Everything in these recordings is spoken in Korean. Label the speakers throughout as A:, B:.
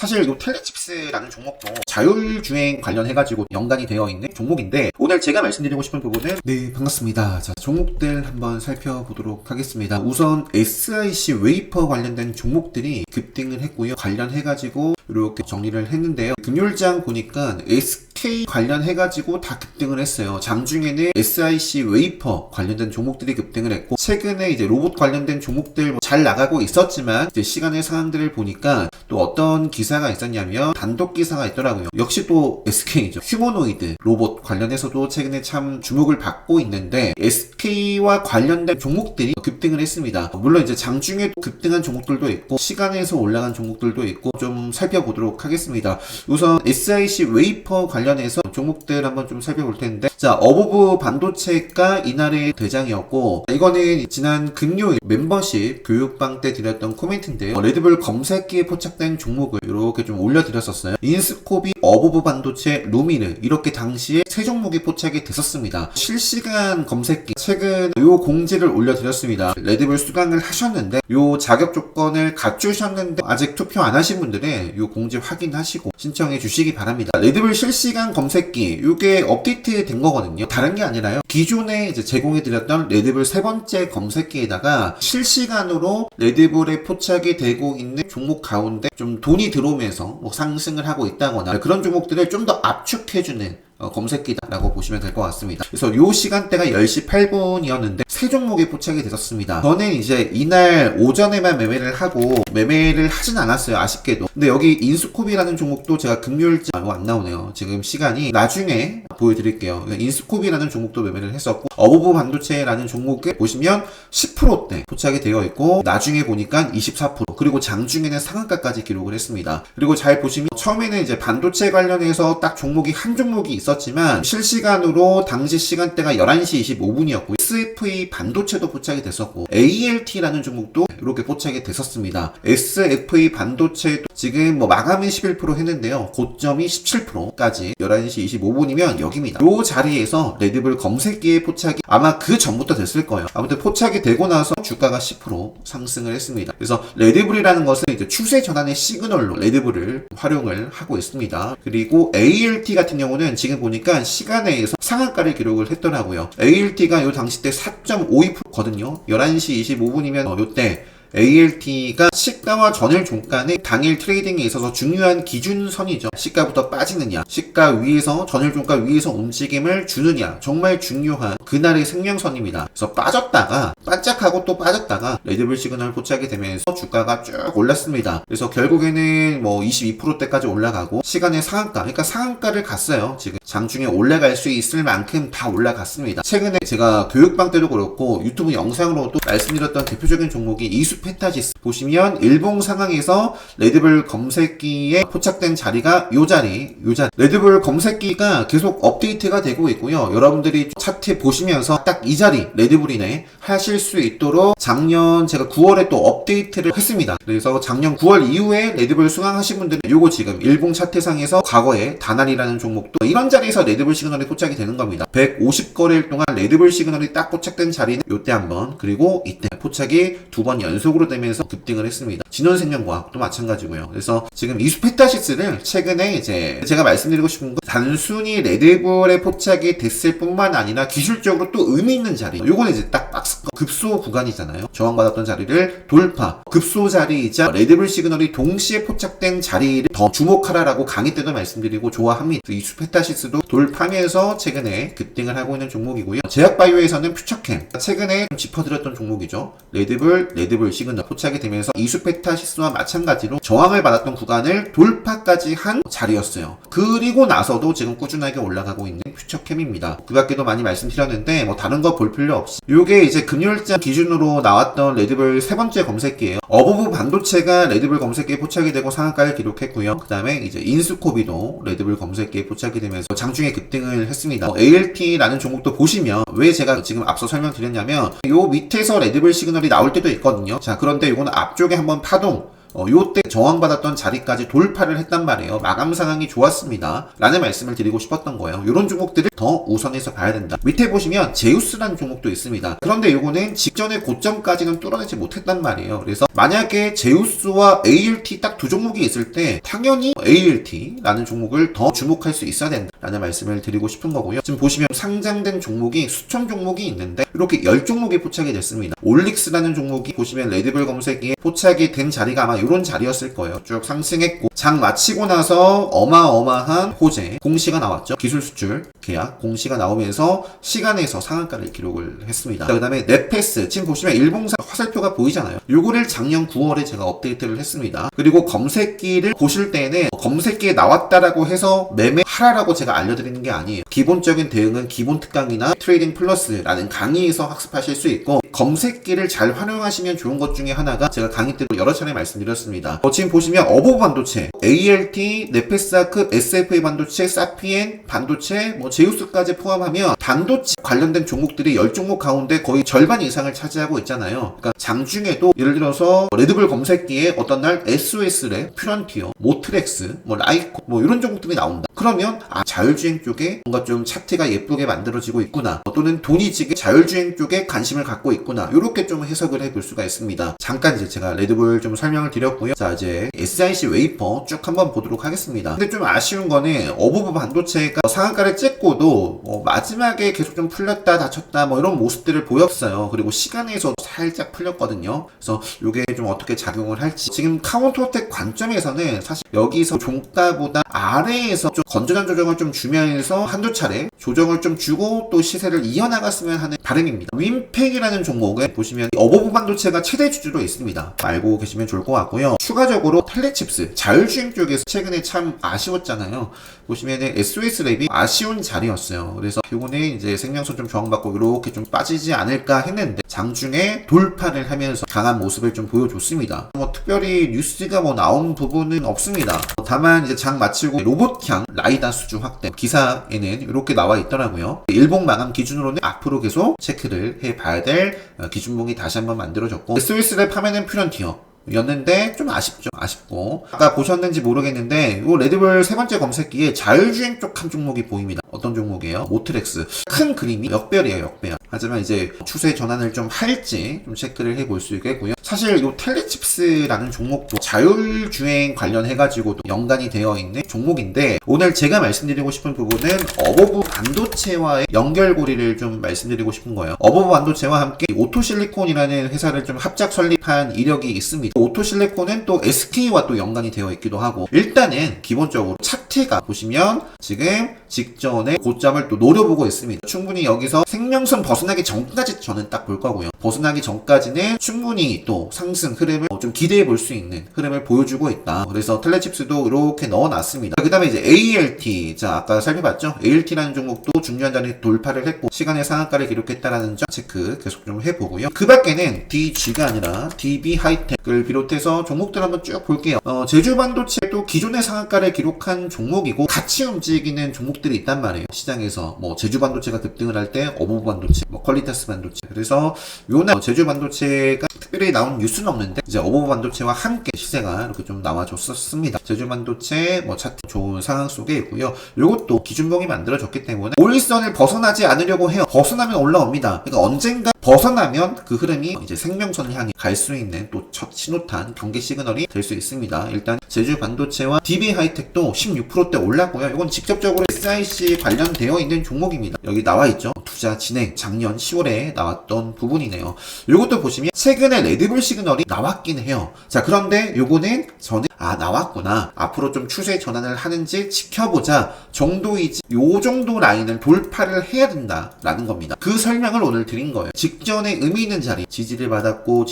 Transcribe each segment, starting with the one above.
A: 사실 이 텔레칩스라는 종목도 자율주행 관련해가지고 연관이 되어 있는 종목인데, 오늘 제가 말씀드리고 싶은 부분은, 네, 반갑습니다. 자, 종목들 한번 살펴보도록 하겠습니다. 우선 SIC 웨이퍼 관련된 종목들이 급등을 했고요. 관련해가지고 이렇게 정리를 했는데요. 금요일장 보니까 SK 관련해가지고 다 급등을 했어요. 장중에는 SIC 웨이퍼 관련된 종목들이 급등을 했고, 최근에 이제 로봇 관련된 종목들 잘 나가고 있었지만, 이제 시간의 상황들을 보니까 또 어떤 기사가 있었냐면 단독 기사가 있더라고요. 역시 또 SK죠. 휴머노이드 로봇 관련해서도 최근에 참 주목을 받고 있는데, SK와 관련된 종목들이 급등을 했습니다. 물론 이제 장중에도 급등한 종목들도 있고 시간에서 올라간 종목들도 있고, 좀 살펴보도록 하겠습니다. 우선 SIC 웨이퍼 관련해서 종목들 한번 좀 살펴볼 텐데, 자, 어보브 반도체가 이날의 대장이었고, 이거는 지난 금요일 멤버십 교육방 때 드렸던 코멘트인데요. 레드불 검색기에 포착된 종목을 이렇게 좀 올려드렸었어요. 인스코비, 어보브 반도체, 루미르, 이렇게 당시에 세 종목이 포착이 됐었습니다. 실시간 검색기 최근 요 공지를 올려드렸습니다. 레드불 수강을 하셨는데 요 자격 조건을 갖추셨는데 아직 투표 안 하신 분들은 요 공지 확인하시고 신청해 주시기 바랍니다. 레드불 실시간 검색기, 요게 업데이트 된 거거든요. 다른 게 아니라요, 기존에 이제 제공해 드렸던 레드불 세 번째 검색기에다가 실시간으로 레드불에 포착이 되고 있는 종목 가운데 좀 돈이 들어오면서 뭐 상승을 하고 있다거나 그런 종목들을 좀 더 압축해주는 검색기다라고 보시면 될 것 같습니다. 그래서 요 시간대가 10시 8분이었는데 세 종목이 포착이 됐었습니다. 저는 이제 이날 오전에만 매매를 하고 매매를 하진 않았어요, 아쉽게도. 근데 여기 인스코비라는 종목도 제가 금요일째 안 나오네요. 지금 시간이 나중에 보여드릴게요. 인스코비라는 종목도 매매를 했었고, 어보브 반도체라는 종목을 보시면 10%대 포착이 되어 있고, 나중에 보니까 24%, 그리고 장중에는 상한가까지 기록을 했습니다. 그리고 잘 보시면 처음에는 이제 반도체 관련해서 딱 종목이 한 종목이 있었지만 실시간으로 당시 시간대가 11시 25분이었고 SFE 반도체도 포착이 됐었고, ALT라는 종목도 이렇게 포착이 됐었습니다. SFE 반도체도 지금 뭐 마감은 11% 했는데요, 고점이 17%까지 11시 25분이면 여기입니다. 요 자리에서 레드불 검색기의 포착이 아마 그 전부터 됐을 거예요. 아무튼 포착이 되고 나서 주가가 10% 상승을 했습니다. 그래서 레드불이라는 것은 이제 추세 전환의 시그널로 레드불을 활용을 하고 있습니다. 그리고 ALT 같은 경우는 지금 보니까 시간에서 상한가를 기록을 했더라고요. ALT가 요 당시 때 4.52%거든요. 11시 25분이면 요때 ALT가 시가와 전일 종가는 당일 트레이딩에 있어서 중요한 기준선이죠. 시가부터 빠지느냐, 시가 위에서 전일 종가 위에서 움직임을 주느냐, 정말 중요한 그날의 생명선입니다. 그래서 빠졌다가 반짝하고 또 빠졌다가 레드불 시그널 포착이 되면서 주가가 쭉 올랐습니다. 그래서 결국에는 뭐 22%대까지 올라가고 시간의 상한가, 그러니까 상한가를 갔어요. 지금 장중에 올라갈 수 있을 만큼 다 올라갔습니다. 최근에 제가 교육방 때도 그렇고 유튜브 영상으로도 말씀드렸던 대표적인 종목이 이수페타시스, 보시면 일봉 상황에서 레드불 검색기에 포착된 자리가 요 자리. 레드불 검색기가 계속 업데이트가 되고 있고요. 여러분들이 차트 보시면서 딱 이 자리 레드불이네 하실 수 있도록 작년 제가 9월에 또 업데이트를 했습니다. 그래서 작년 9월 이후에 레드불 수강하신 분들은 요거 지금 일봉 차트상에서 과거에 다날이라는 종목도 이런 자리에서 레드불 시그널이 포착이 되는 겁니다. 150거래일 동안 레드불 시그널이 딱 포착된 자리는 요때 한번, 그리고 이때 포착이 두 번 연속으로 되면서 급등을 했습니다. 진원생명과학도 마찬가지고요. 그래서 지금 이수페타시스를 최근에 이제 제가 말씀드리고 싶은 건, 단순히 레드불에 포착이 됐을 뿐만 아니라 기술적으로 또 의미 있는 자리, 요거는 이제 딱 박스권 급소 구간이잖아요. 저항받았던 자리를 돌파, 급소 자리이자 레드불 시그널이 동시에 포착된 자리를 더 주목하라라고 강의 때도 말씀드리고 좋아합니다. 이수페타시스도 돌파하면서 최근에 급등을 하고 있는 종목이고요. 제약바이오에서는 퓨처캠, 최근에 짚어드렸던 종목이죠. 레드불 시그널 포착이 되면서 이수페타시스와 마찬가지로 저항을 받았던 구간을 돌파까지 한 자리였어요. 그리고 나서도 지금 꾸준하게 올라가고 있는 퓨처캠입니다. 그 밖에도 많이 말씀드렸는데 뭐 다른 거 볼 필요 없이, 요게 이제 금요일장 기준으로 나왔던 레드불 세 번째 검색기예요. 어보브 반도체가 레드불 검색기에 포착이 되고 상한가를 기록했고요. 그 다음에 이제 인스코비도 레드불 검색기에 포착이 되면서 장중에 급등을 했습니다. ALT라는 종목도 보시면, 왜 제가 지금 앞서 설명드렸냐면 요 밑에서 레드불 시그널이 나올 때도 있거든요. 자, 그런데 요거는 앞쪽에 한번 파동 요때 저항받았던 자리까지 돌파를 했단 말이에요. 마감 상황이 좋았습니다. 라는 말씀을 드리고 싶었던 거예요. 이런 종목들을 더 우선해서 봐야 된다. 밑에 보시면 제우스라는 종목도 있습니다. 그런데 요거는 직전의 고점까지는 뚫어내지 못했단 말이에요. 그래서 만약에 제우스와 ALT 딱 두 종목이 있을 때 당연히 ALT라는 종목을 더 주목할 수 있어야 된다라는 말씀을 드리고 싶은 거고요. 지금 보시면 상장된 종목이 수천 종목이 있는데 이렇게 10종목이 포착이 됐습니다. 올릭스라는 종목이 보시면 레드불 검색기에 포착이 된 자리가 아마 이런 자리였을 거예요. 쭉 상승했고 장 마치고 나서 어마어마한 호재 공시가 나왔죠. 기술 수출 계약 공시가 나오면서 시간에서 상한가를 기록을 했습니다. 그 다음에 넷패스 지금 보시면 일봉상 화살표가 보이잖아요. 요거를 작년 9월에 제가 업데이트를 했습니다. 그리고 검색기를 보실 때는 검색기에 나왔다라고 해서 매매하라라고 제가 알려드리는 게 아니에요. 기본적인 대응은 기본 특강이나 트레이딩 플러스라는 강의에서 학습하실 수 있고 검색기를 잘 활용하시면 좋은 것 중에 하나가 제가 강의 때도 여러 차례 말씀드렸습니다. 지금 보시면 어보브 반도체, ALT, 네페스아크, SFA 반도체, 사피엔 반도체, 제우스까지 포함하면 반도체 관련된 종목들이 10종목 가운데 거의 절반 이상을 차지하고 있잖아요. 그러니까 장중에도 예를 들어서 레드불 검색기에 어떤 날 SOS랩, 퓨런티어, 모트렉스, 라이코 이런 종목들이 나온다. 그러면 자율주행 쪽에 뭔가 좀 차트가 예쁘게 만들어지고 있구나. 또는 돈이 지금 자율주행 쪽에 관심을 갖고 있구나. 이렇게 좀 해석을 해볼 수가 있습니다. 잠깐 이제 제가 레드불 좀 설명을 드렸고요. 자, 이제 SIC 웨이퍼 쭉 한번 보도록 하겠습니다. 근데 좀 아쉬운 거는 어부부 반도체가 상한가를 찍고도 마지막에 계속 좀 풀렸다 닫혔다 이런 모습들을 보였어요. 그리고 시간에서 살짝 풀렸거든요. 그래서 이게 좀 어떻게 작용을 할지 지금 카운터어택 관점에서는 사실 여기서 종가보다 아래에서 좀 건전한 조정을 좀 주면서 한두 차례 조정을 좀 주고 또 시세를 이어나갔으면 하는 바람입니다. 윈팩이라는 종목은 보시면 어버브 반도체가 최대 주주로 있습니다. 알고 계시면 좋을 것 같고요. 추가적으로 텔레칩스 자율주행 쪽에서 최근에 참 아쉬웠잖아요. 보시면은 SOS랩이 아쉬운 자리였어요. 그래서 이거는 이제 생명선 좀 저항받고 이렇게 좀 빠지지 않을까 했는데 장중에 돌파를 하면서 강한 모습을 좀 보여줬습니다. 특별히 뉴스가 나온 부분은 없습니다. 다만 이제 장 마치고 로봇향 라이다 수주 확대 기사에는 이렇게 나와 있더라고요. 일봉 마감 기준으로는 앞으로 계속 체크를 해봐야 될 기준봉이 다시 한번 만들어졌고 SOS랩 하면은 퓨런티어 였는데 좀 아쉽고 아까 보셨는지 모르겠는데 이 레드불 세 번째 검색기에 자율주행 쪽 한 종목이 보입니다. 어떤 종목이에요? 모트렉스. 큰 그림이 역별이에요, 역별. 하지만 이제 추세 전환을 좀 할지 좀 체크를 해볼 수 있겠고요. 사실 이 텔레칩스라는 종목도 자율주행 관련해가지고 연관이 되어 있는 종목인데 오늘 제가 말씀드리고 싶은 부분은 어버브 반도체와의 연결고리를 좀 말씀드리고 싶은 거예요. 어버브 반도체와 함께 오토실리콘이라는 회사를 좀 합작 설립한 이력이 있습니다. 오토실리콘은 또 SK와 또 연관이 되어 있기도 하고 일단은 기본적으로 차트가 보시면 지금 직전에 고점을 또 노려보고 있습니다. 충분히 여기서 생명선 벗어나기 전까지 저는 딱 볼 거고요. 벗어나기 전까지는 충분히 또 상승 흐름을 좀 기대해 볼 수 있는 흐름을 보여주고 있다. 그래서 텔레칩스도 이렇게 넣어놨습니다. 그 다음에 이제 ALT. 자, 아까 살펴봤죠? ALT라는 종목도 중요한 자리 돌파를 했고 시간의 상한가를 기록했다라는 점 체크 계속 좀 해보고요. 그 밖에는 DG가 아니라 DB 하이텍을 비롯해서 종목들 한번 쭉 볼게요. 제주 반도체도 기존의 상한가를 기록한 종목이고 같이 움직이는 종목들이 있단 말이에요. 시장에서 제주 반도체가 급등을 할 때 어부부 반도체, 퀄리타스 반도체. 그래서 요날 제주 반도체가 특별히 나온 뉴스는 없는데 이제 어부부 반도체와 함께 시세가 이렇게 좀 나와줬었습니다. 제주 반도체 차트 좋은 상황 속에 있고요. 요것도 기준봉이 만들어졌기 때문에 올선을 벗어나지 않으려고 해요. 벗어나면 올라옵니다. 그러니까 언젠가 벗어나면 그 흐름이 이제 생명선을 향해 갈 수 있는 또 첫 신호탄 경계 시그널이 될 수 있습니다. 일단 제주 반도체와 DB 하이텍도 16%대 올랐고요. 이건 직접적으로 SIC 관련되어 있는 종목입니다. 여기 나와 있죠. 투자 진행 작년 10월에 나왔던 부분이네요. 이것도 보시면 최근에 레드불 시그널이 나왔긴 해요. 자, 그런데 요거는 저는 나왔구나. 앞으로 좀 추세 전환을 하는지 지켜보자 정도이지 요 정도 라인을 돌파를 해야 된다라는 겁니다. 그 설명을 오늘 드린 거예요. 직전에 의미 있는 자리 지지를 받았고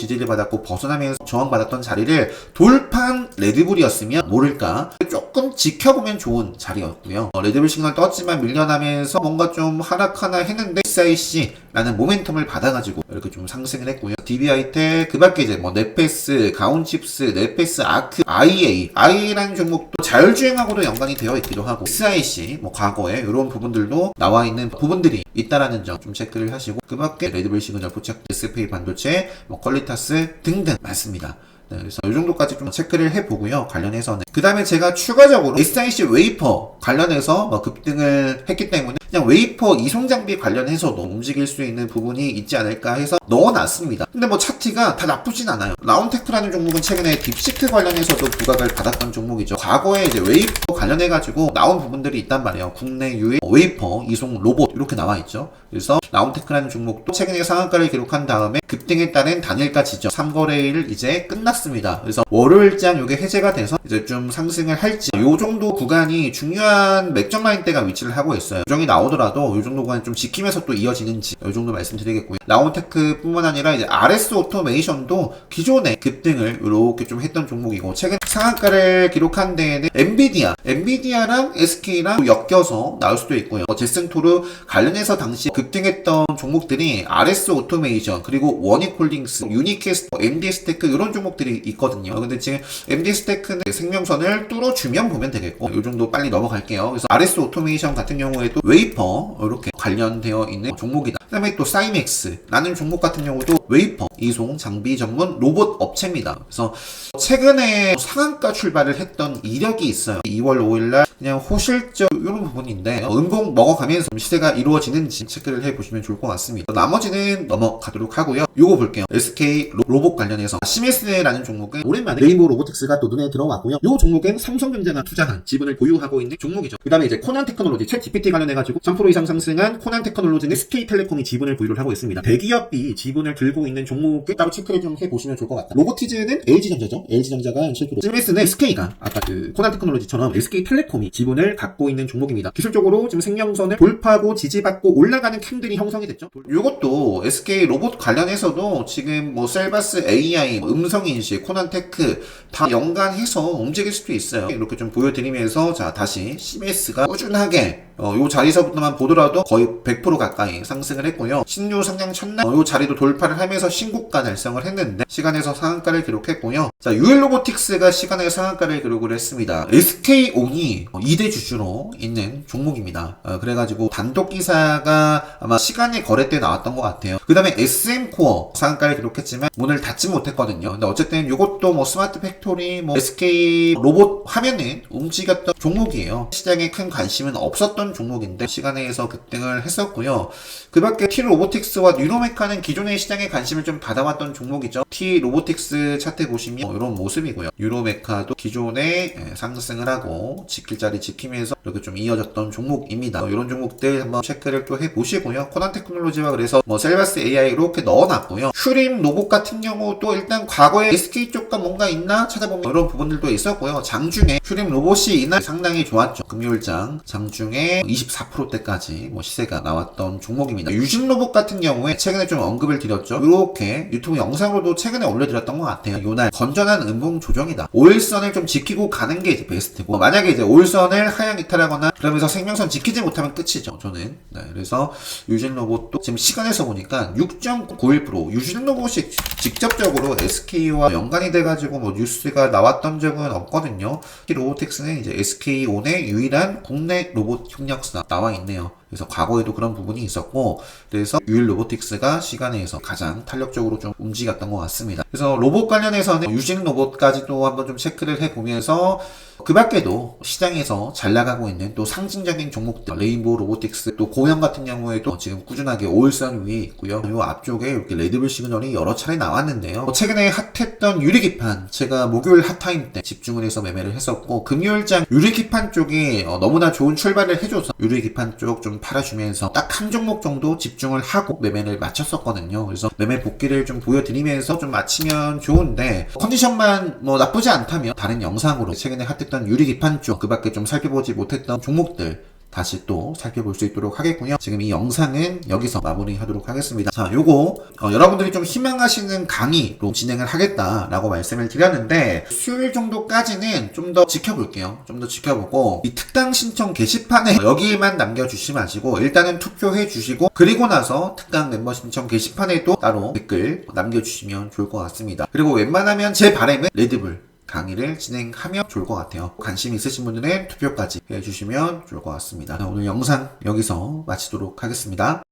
A: 벗어나면서 저항받았던 자리를 돌파한 레드불이었으면 모를까 조금 지켜보면 좋은 자리였고요. 레드불 시그널 떴지만 밀려나면서 뭔가 좀 하락하나 했는데 SIC라는 모멘텀을 받아가지고 이렇게 좀 상승을 했고요. DB하이텍 그 밖에 이제 넷패스, 가온칩스, 넷패스, 아크, IA라는 종목도 자율주행하고도 연관이 되어 있기도 하고 SIC 과거에 이런 부분들도 나와 있는 부분들이 있다라는 점 좀 체크를 하시고 그 밖에 레드불 시그널 포착 SFA 반도체, 퀄리타스 등등 많습니다. 네, 그래서 이 정도까지 좀 체크를 해보고요. 관련해서는. 그 다음에 제가 추가적으로 SIC 웨이퍼 관련해서 뭐 급등을 했기 때문에 그냥 웨이퍼 이송 장비 관련해서도 움직일 수 있는 부분이 있지 않을까 해서 넣어놨습니다. 근데 뭐 차트가 다 나쁘진 않아요. 라운테크라는 종목은 최근에 딥시크 관련해서도 부각을 받았던 종목이죠. 과거에 이제 웨이퍼 관련해가지고 나온 부분들이 있단 말이에요. 국내 유일 웨이퍼 이송 로봇 이렇게 나와있죠. 그래서 라운테크라는 종목도 최근에 상한가를 기록한 다음에 급등에 따른 단일가 지점 3거래일 이제 끝났습니다. 그래서 월요일장 요게 해제가 돼서 이제 좀 상승을 할지 요 정도 구간이 중요한 맥점 라인대가 위치를 하고 있어요. 조정이 나오더라도 요 정도 구간 좀 지키면서 또 이어지는지 요 정도 말씀드리겠고요. 라운테크 뿐만 아니라 이제 RS 오토메이션도 기존에 급등을 이렇게 좀 했던 종목이고 최근 상한가를 기록한 데에는 엔비디아랑 SK랑 엮여서 나올 수도 있고요. 제슨토르 관련해서 당시 급등했던 종목들이 RS 오토메이션 그리고 원익홀딩스, 유니캐스터, MD스테크 이런 종목들이 있거든요. 근데 지금 MD스테크는 생명선을 뚫어주면 보면 되겠고 이 정도 빨리 넘어갈게요. 그래서 RS 오토메이션 같은 경우에도 웨이퍼 이렇게 관련되어 있는 종목이다. 그 다음에 또 사이맥스라는 종목 같은 경우도 웨이퍼 이송 장비 전문 로봇 업체입니다. 그래서 최근에 상한가 출발을 했던 이력이 있어요. 2월 5일날 그냥 호실적 이런 부분인데 음봉 먹어가면서 시세가 이루어지는지 체크를 해보시면 좋을 것 같습니다. 나머지는 넘어가도록 하고요. 요거 볼게요. SK 로봇 관련해서 CMS라는 종목은 오랜만에 레인보우 로보틱스가 또 눈에 들어왔고요. 요 종목은 삼성전자가 투자한 지분을 보유하고 있는 종목이죠. 그 다음에 이제 코난 테크놀로지 챗 GPT 관련해가지고 3% 이상 상승한 코난 테크놀로지는 SK텔레콤이 지분을 보유를 하고 있습니다. 대기업이 지분을 들고 있는 종목을 따로 체크를 좀 해보시면 좋을 것 같다. 로보티즈는 LG전자죠. LG전자가 7%. CMS는 SK가 아까 그 코난 테크놀로지처럼 SK텔레콤이 지분을 갖고 있는 종목입니다. 기술적으로 지금 생명선을 돌파하고 지지받고 올라가는 캠들이 형성이 됐죠. 이것도 SK 로봇 관련해서도 지금 뭐 셀바스 AI, 음성인식, 코난테크 다 연관해서 움직일 수도 있어요. 이렇게 좀 보여드리면서 자 다시 CMS가 꾸준하게 요 자리서부터만 보더라도 거의 100% 가까이 상승을 했고요. 신유 상장 첫날 요 자리도 돌파를 하면서 신고가 달성을 했는데 시간에서 상한가를 기록했고요. 자 유일로보틱스가 시간에 상한가를 기록을 했습니다. SK온이 2대 주주로 있는 종목입니다. 그래가지고 단독 기사가 아마 시간에 거래 때 나왔던 것 같아요. 그 다음에 SM코어 상한가를 기록했지만 문을 닫지 못했거든요. 근데 어쨌든 요것도 뭐 스마트 팩토리, 뭐 SK 로봇 하면은 움직였던 종목이에요. 시장에 큰 관심은 없었던 종목인데 시간에서 급등을 했었고요. 그 밖에 T로보틱스와 뉴로메카는 기존의 시장에 관심을 좀 받아왔던 종목이죠. T로보틱스 차트 보시면 이런 모습이고요. 뉴로메카도 기존에 상승을 하고 지킬 자리 지키면서 이렇게 좀 이어졌던 종목입니다. 이런 종목들 한번 체크를 또 해보시고요. 코난 테크놀로지와 그래서 뭐 셀바스 AI 이렇게 넣어놨고요. 슈림 로봇 같은 경우도 일단 과거에 SK 쪽과 뭔가 있나 찾아보면 이런 부분들도 있었고요. 장중에 슈림 로봇이 이날 상당히 좋았죠. 금요일장 장중에 24%대까지 뭐 시세가 나왔던 종목입니다. 유진 로봇 같은 경우에 최근에 좀 언급을 드렸죠. 이렇게 유튜브 영상으로도 최근에 올려드렸던 것 같아요. 요날 건전한 음봉 조정이다. 5일선을 좀 지키고 가는 게 이제 베스트고 만약에 이제 5일선을 하향 이탈하거나 그러면서 생명선 지키지 못하면 끝이죠. 저는. 네, 그래서 유진 로봇도 지금 시간에서 보니까 6.91% 유진 로봇이 직접적으로 SK와 연관이 돼가지고 뭐 뉴스가 나왔던 적은 없거든요. 로보틱스는 이제 SK온의 유일한 국내 로봇 협력사 나와 있네요. 그래서 과거에도 그런 부분이 있었고 그래서 유일 로보틱스가 시간에서 가장 탄력적으로 좀 움직였던 것 같습니다. 그래서 로봇 관련해서는 유진 로봇까지도 한번 좀 체크를 해보면서 그 밖에도 시장에서 잘 나가고 있는 또 상징적인 종목들 레인보우 로보틱스 또 고형 같은 경우에도 지금 꾸준하게 5일선 위에 있고요. 이 앞쪽에 이렇게 레드불 시그널이 여러 차례 나왔는데요. 최근에 핫했던 유리기판 제가 목요일 핫타임 때 집중을 해서 매매를 했었고 금요일장 유리기판 쪽이 너무나 좋은 출발을 해줘서 유리기판 쪽 좀 팔아주면서 딱 한 종목 정도 집중을 하고 매매를 마쳤었거든요. 그래서 매매 복귀를 좀 보여드리면서 좀 마치면 좋은데 컨디션만 뭐 나쁘지 않다면 다른 영상으로 최근에 핫했던 유리기판 쪽 그 밖에 좀 살펴보지 못했던 종목들 다시 또 살펴볼 수 있도록 하겠고요. 지금 이 영상은 여기서 마무리하도록 하겠습니다. 자, 요거 여러분들이 좀 희망하시는 강의로 진행을 하겠다라고 말씀을 드렸는데 수요일 정도까지는 좀 더 지켜볼게요. 좀 더 지켜보고 이 특당 신청 게시판에 여기에만 남겨주시지 마시고 일단은 투표해 주시고 그리고 나서 특당 멤버 신청 게시판에도 따로 댓글 남겨주시면 좋을 것 같습니다. 그리고 웬만하면 제 바람은 레드불 강의를 진행하면 좋을 것 같아요. 관심 있으신 분들은 투표까지 해주시면 좋을 것 같습니다. 오늘 영상 여기서 마치도록 하겠습니다.